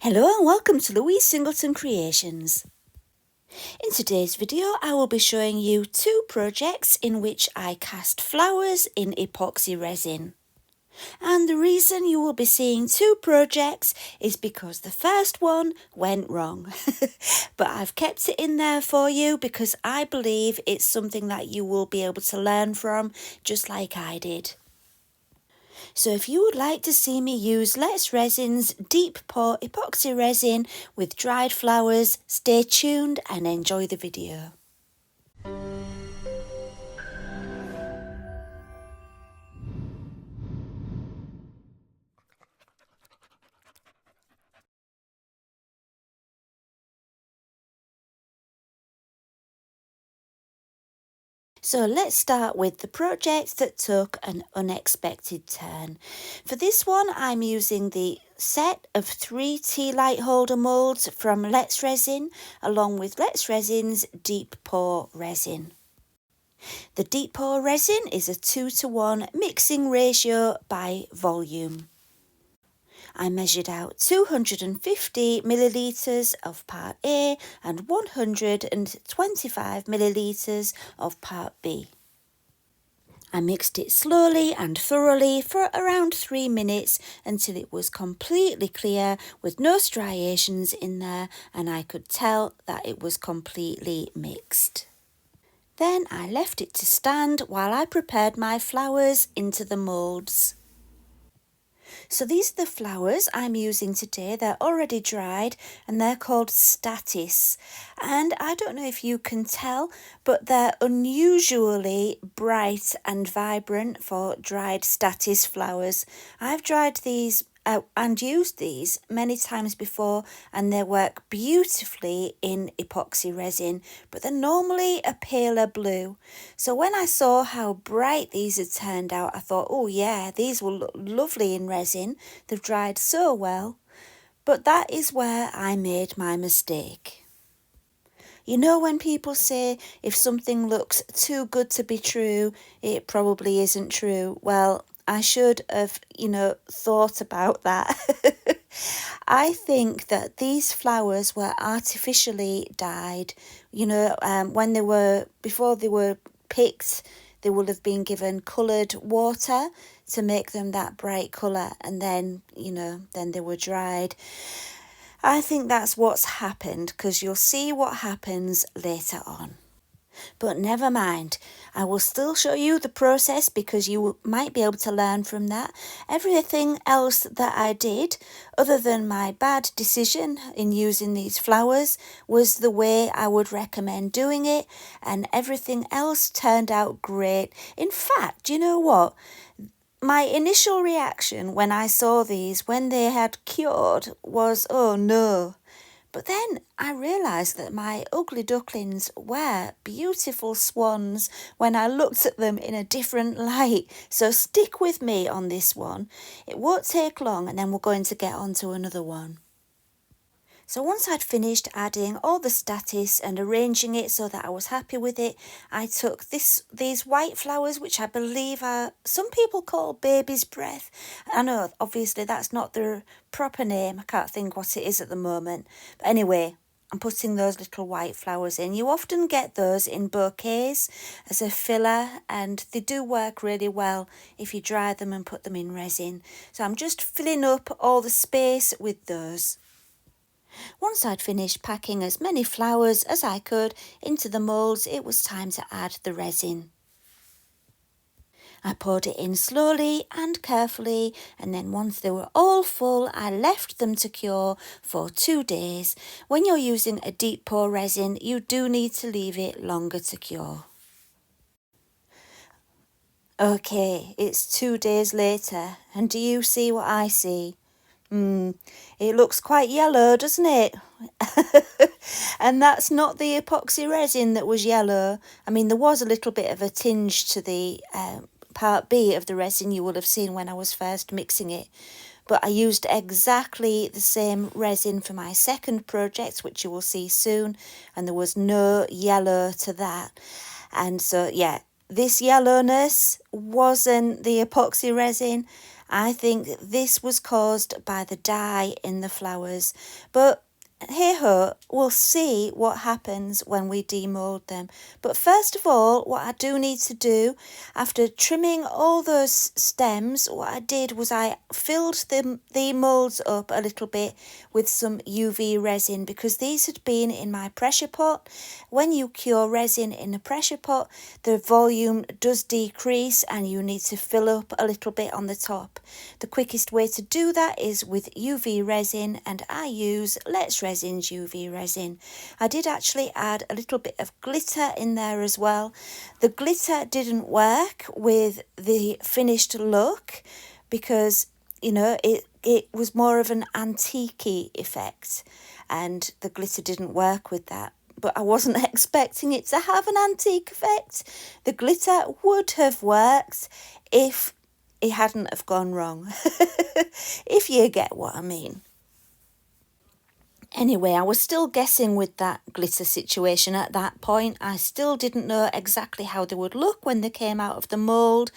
Hello and welcome to Louise Singleton Creations. In today's video I will be showing you two projects in which I cast flowers in epoxy resin. And the reason you will be seeing two projects is because the first one went wrong. But I've kept it in there for you because I believe it's something that you will be able to learn from just like I did. So if you would like to see me use Let's Resin's deep pour epoxy resin with dried flowers, stay tuned and enjoy the video. So let's start with the project that took an unexpected turn. For this one, I'm using the set of 3 tea light holder moulds from Let's Resin, along with Let's Resin's deep pour resin. The deep pour resin is a 2:1 mixing ratio by volume. I measured out 250 millilitres of part A and 125 millilitres of part B. I mixed it slowly and thoroughly for around 3 minutes until it was completely clear with no striations in there and I could tell that it was completely mixed. Then I left it to stand while I prepared my flowers into the moulds. So these are the flowers I'm using today. They're already dried and they're called Statis. And I don't know if you can tell, but they're unusually bright and vibrant for dried Statis flowers. I've dried these and used these many times before and they work beautifully in epoxy resin, but they're normally a paler blue. So when I saw how bright these had turned out, I thought, oh yeah, these will look lovely in resin. They've dried so well. But that is where I made my mistake. You know when people say if something looks too good to be true, it probably isn't true. Well, I should have, thought about that. I think that these flowers were artificially dyed. Before they were picked, they will have been given coloured water to make them that bright colour, and then they were dried. I think that's what's happened, because you'll see what happens later on. But never mind, I will still show you the process because you might be able to learn from that. Everything else that I did, other than my bad decision in using these flowers, was the way I would recommend doing it, and everything else turned out great. In fact, you know what? My initial reaction when I saw these, when they had cured, was, oh no. But then I realised that my ugly ducklings were beautiful swans when I looked at them in a different light. So stick with me on this one. It won't take long and then we're going to get on to another one. So once I'd finished adding all the Statis and arranging it so that I was happy with it, I took these white flowers, which I believe some people call baby's breath. I know, obviously, that's not the proper name. I can't think what it is at the moment. But anyway, I'm putting those little white flowers in. You often get those in bouquets as a filler, and they do work really well if you dry them and put them in resin. So I'm just filling up all the space with those. Once I'd finished packing as many flowers as I could into the moulds, it was time to add the resin. I poured it in slowly and carefully, and then once they were all full, I left them to cure for 2 days. When you're using a deep pour resin, you do need to leave it longer to cure. Okay, it's 2 days later, and do you see what I see? It looks quite yellow, doesn't it? And that's not the epoxy resin that was yellow. I mean, there was a little bit of a tinge to the part B of the resin you will have seen when I was first mixing it. But I used exactly the same resin for my second project, which you will see soon, and there was no yellow to that. And so, yeah, this yellowness wasn't the epoxy resin. I think this was caused by the dye in the flowers, but hey ho, we'll see what happens when we demold them. But first of all, what I do need to do, after trimming all those stems, what I did was I filled the moulds up a little bit with some UV resin, because these had been in my pressure pot. When you cure resin in a pressure pot, the volume does decrease and you need to fill up a little bit on the top. The quickest way to do that is with UV resin, and I use Let's Resin's UV resin. I did actually add a little bit of glitter in there as well. The glitter didn't work with the finished look because, you know, it was more of an antique-y effect, and the glitter didn't work with that. But I wasn't expecting it to have an antique effect. The glitter would have worked if it hadn't have gone wrong, if you get what I mean. Anyway, I was still guessing with that glitter situation at that point. I still didn't know exactly how they would look when they came out of the mould.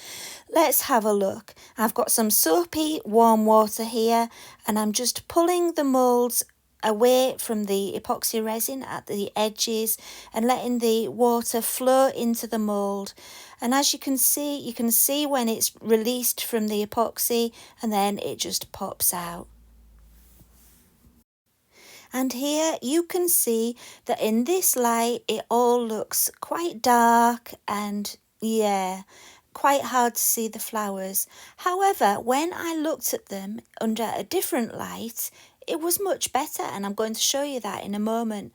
Let's have a look. I've got some soapy warm water here, and I'm just pulling the moulds away from the epoxy resin at the edges and letting the water flow into the mould. And as you can see when it's released from the epoxy, and then it just pops out. And here you can see that in this light it all looks quite dark and, yeah, quite hard to see the flowers. However, when I looked at them under a different light, it was much better, and I'm going to show you that in a moment.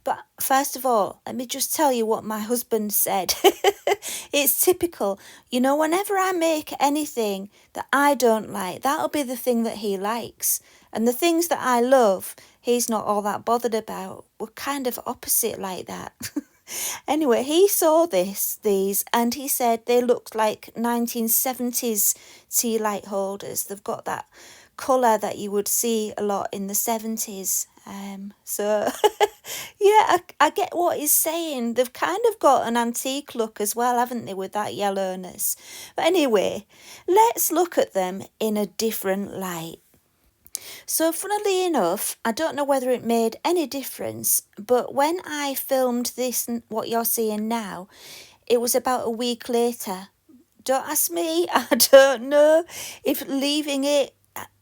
But first of all, let me just tell you what my husband said. It's typical. You know, whenever I make anything that I don't like, that'll be the thing that he likes. And the things that I love, he's not all that bothered about. We're kind of opposite like that. Anyway, he saw these, and he said they looked like 1970s tea light holders. They've got that colour that you would see a lot in the 70s. So, yeah, I get what he's saying. They've kind of got an antique look as well, haven't they, with that yellowness. But anyway, let's look at them in a different light. So funnily enough, I don't know whether it made any difference, but when I filmed this, what you're seeing now, it was about a week later. Don't ask me, I don't know if leaving it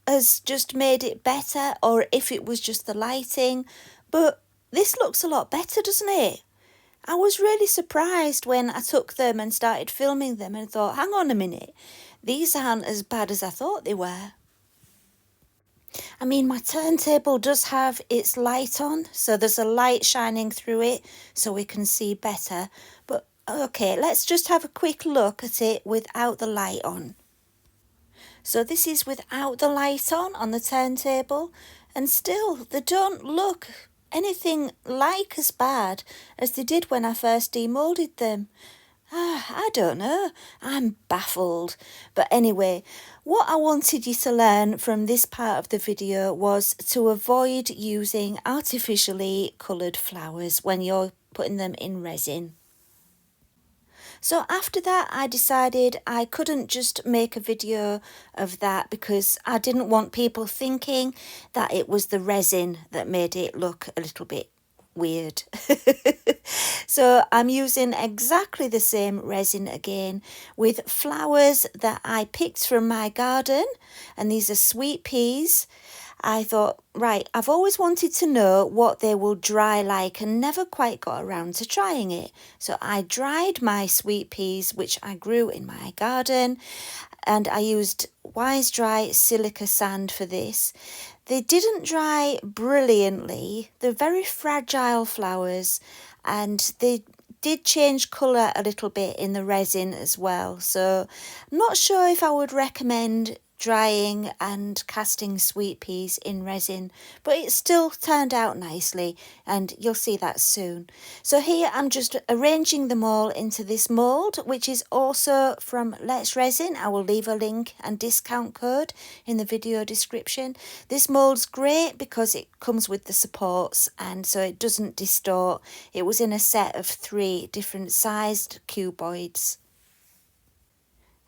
has just made it better or if it was just the lighting, but this looks a lot better, doesn't it? I was really surprised when I took them and started filming them and thought, hang on a minute, these aren't as bad as I thought they were. I mean, my turntable does have its light on, so there's a light shining through it so we can see better. But okay, let's just have a quick look at it without the light on. So this is without the light on the turntable, and still they don't look anything like as bad as they did when I first demoulded them. I don't know. I'm baffled. But anyway, what I wanted you to learn from this part of the video was to avoid using artificially coloured flowers when you're putting them in resin. So after that, I decided I couldn't just make a video of that because I didn't want people thinking that it was the resin that made it look a little bit weird. So I'm using exactly the same resin again with flowers that I picked from my garden, and these are sweet peas. I thought, right, I've always wanted to know what they will dry like and never quite got around to trying it. So I dried my sweet peas, which I grew in my garden, and I used Wise Dry silica sand for this. They didn't dry brilliantly. They're very fragile flowers, and they did change colour a little bit in the resin as well. So I'm not sure if I would recommend drying and casting sweet peas in resin, but it still turned out nicely, and you'll see that soon. So here I'm just arranging them all into this mould, which is also from Let's Resin. I will leave a link and discount code in the video description. This mould's great because it comes with the supports, and so it doesn't distort. It was in a set of 3 different sized cuboids.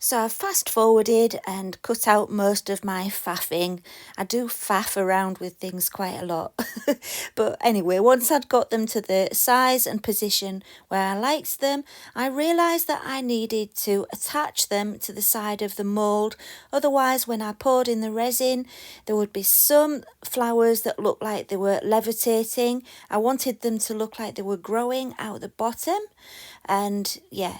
So I've fast forwarded and cut out most of my faffing. I do faff around with things quite a lot. But anyway, once I'd got them to the size and position where I liked them, I realised that I needed to attach them to the side of the mould. Otherwise, when I poured in the resin, there would be some flowers that looked like they were levitating. I wanted them to look like they were growing out the bottom. And yeah,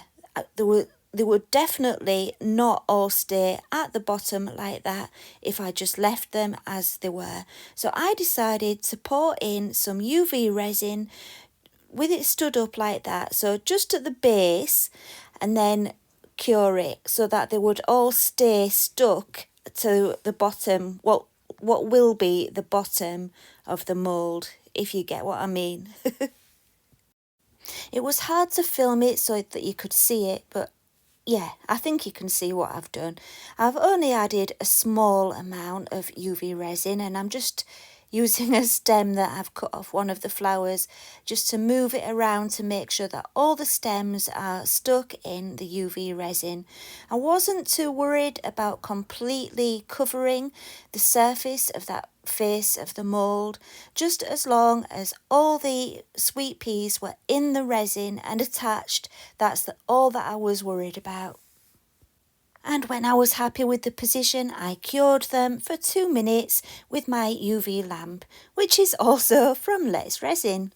they would definitely not all stay at the bottom like that if I just left them as they were. So I decided to pour in some UV resin with it stood up like that, so just at the base, and then cure it so that they would all stay stuck to the bottom, what will be the bottom of the mould, if you get what I mean. It was hard to film it so that you could see it, but yeah, I think you can see what I've done. I've only added a small amount of UV resin, and I'm just using a stem that I've cut off one of the flowers just to move it around to make sure that all the stems are stuck in the UV resin. I wasn't too worried about completely covering the surface of that face of the mould, just as long as all the sweet peas were in the resin and attached. That's all that I was worried about. And when I was happy with the position, I cured them for 2 minutes with my UV lamp, which is also from Let's Resin.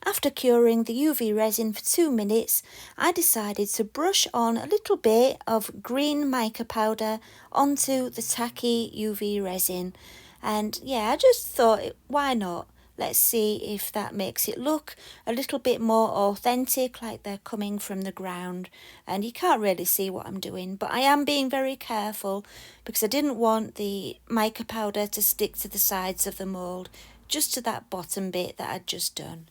After curing the UV resin for 2 minutes, I decided to brush on a little bit of green mica powder onto the tacky UV resin. And yeah, I just thought, why not? Let's see if that makes it look a little bit more authentic, like they're coming from the ground. And you can't really see what I'm doing, but I am being very careful because I didn't want the mica powder to stick to the sides of the mould, just to that bottom bit that I'd just done.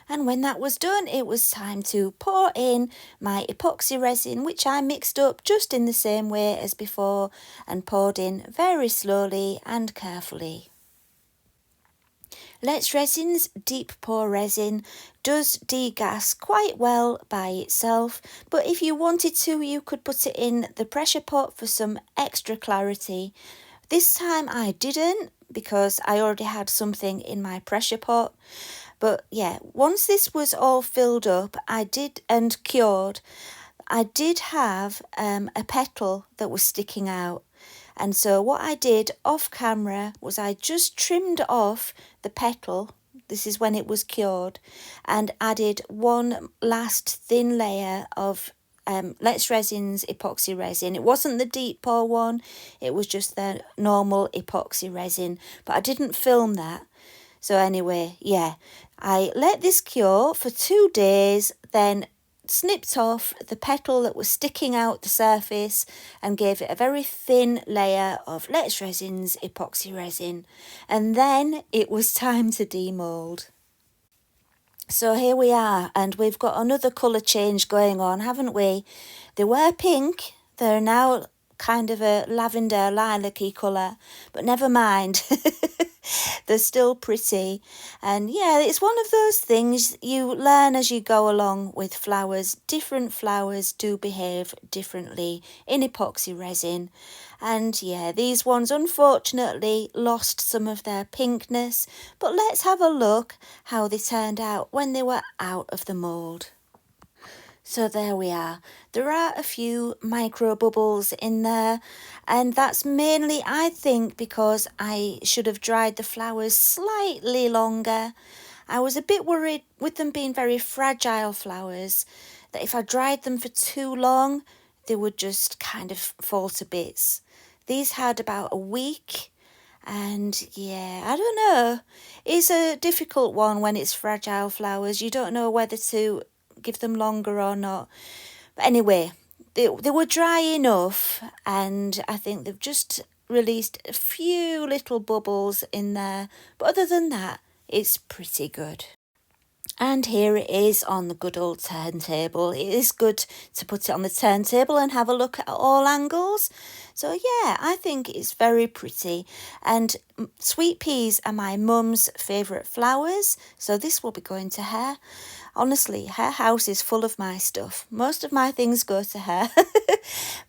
And when that was done, it was time to pour in my epoxy resin, which I mixed up just in the same way as before and poured in very slowly and carefully. Let's Resin's deep pour resin does degas quite well by itself, but if you wanted to, you could put it in the pressure pot for some extra clarity. This time I didn't because I already had something in my pressure pot. But yeah, once this was all filled up, and cured, I did have a petal that was sticking out. And so what I did off camera was I just trimmed off the petal. This is when it was cured, and added one last thin layer of Let's Resin's epoxy resin. It wasn't the deep pour one, it was just the normal epoxy resin, but I didn't film that. So anyway, yeah, I let this cure for 2 days, then snipped off the petal that was sticking out the surface and gave it a very thin layer of Let's Resin's epoxy resin. And then it was time to demould. So here we are, and we've got another colour change going on, haven't we? They were pink, they're now kind of a lavender lilac-y colour, but never mind. They're still pretty. And yeah, it's one of those things you learn as you go along with flowers. Different flowers do behave differently in epoxy resin. And yeah, these ones unfortunately lost some of their pinkness, but let's have a look how they turned out when they were out of the mould. So there we are. There are a few micro bubbles in there, and that's mainly, I think, because I should have dried the flowers slightly longer. I was a bit worried with them being very fragile flowers, that if I dried them for too long, they would just kind of fall to bits. These had about a week, and yeah, I don't know. It's a difficult one when it's fragile flowers. You don't know whether to give them longer or not. But anyway, they were dry enough, and I think they've just released a few little bubbles in there. But other than that, it's pretty good. And here it is on the good old turntable. It is good to put it on the turntable and have a look at all angles. So yeah, I think it's very pretty. And sweet peas are my mum's favourite flowers, so this will be going to her. Honestly, her house is full of my stuff. Most of my things go to her.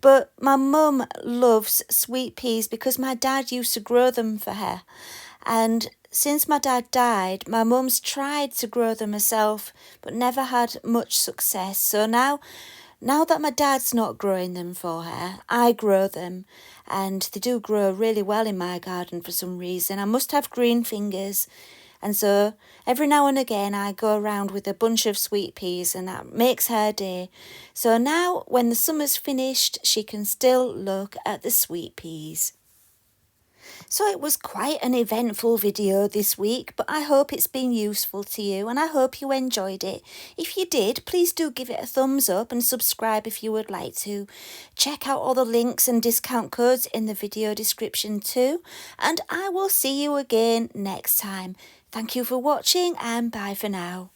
But my mum loves sweet peas because my dad used to grow them for her. And since my dad died, my mum's tried to grow them herself, but never had much success. So now that my dad's not growing them for her, I grow them, and they do grow really well in my garden for some reason. I must have green fingers, and so every now and again I go around with a bunch of sweet peas, and that makes her day. So now when the summer's finished, she can still look at the sweet peas. So it was quite an eventful video this week, but I hope it's been useful to you and I hope you enjoyed it. If you did, please do give it a thumbs up and subscribe if you would like to. Check out all the links and discount codes in the video description too, and I will see you again next time. Thank you for watching and bye for now.